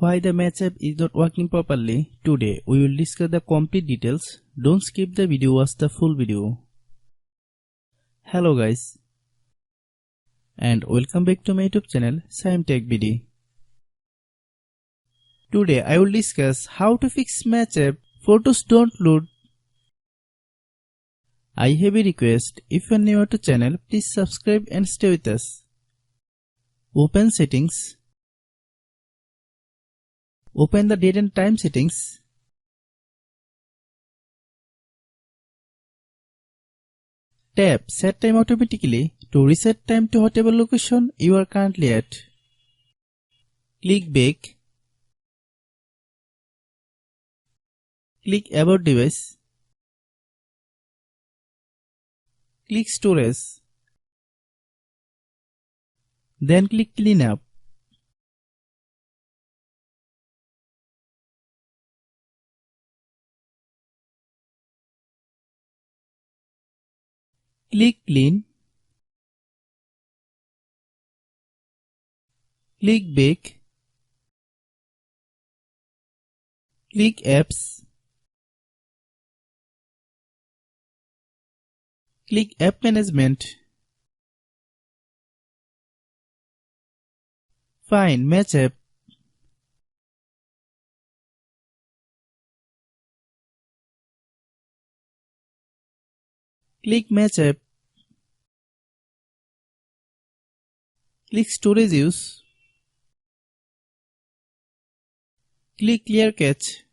Why the match app is not working properly? Today we will discuss the complete details. Don't skip the video, watch the full video. Hello guys, and welcome back to my YouTube channel Shaem Tech BD. Today I will discuss how to fix match app photos don't load. I have a request. If you are new to channel, please subscribe and stay with us. Open settings. Open the date and time settings. Tap Set Time Automatically to reset time to whatever location you are currently at. Click Back. Click About Device. Click Storage. Then click Clean Up. Click Clean. Click Back. Click Apps. Click App Management. Find Match App. Click Match App. Click Storage Use. Click Clear Cache.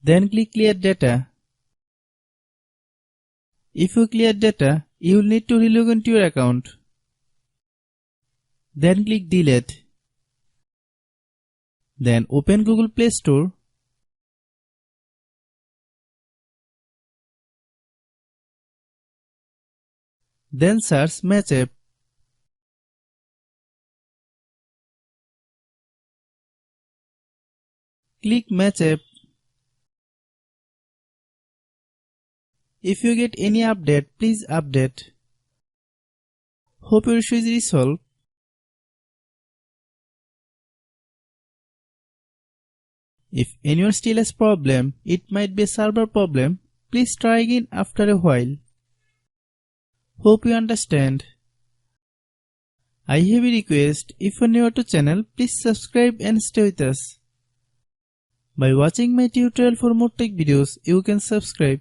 Then click Clear Data. If you clear data, you will need to relog into your account. Then click Delete. Then open Google Play Store. Then search Match App. Click Match App. If you get any update, please update. Hope your issue is resolved. If anyone still has problem, it might be a server problem. Please try again after a while. Hope you understand. I have a request. If you are new to channel, please subscribe and stay with us. By watching my tutorial for more tech videos, you can subscribe.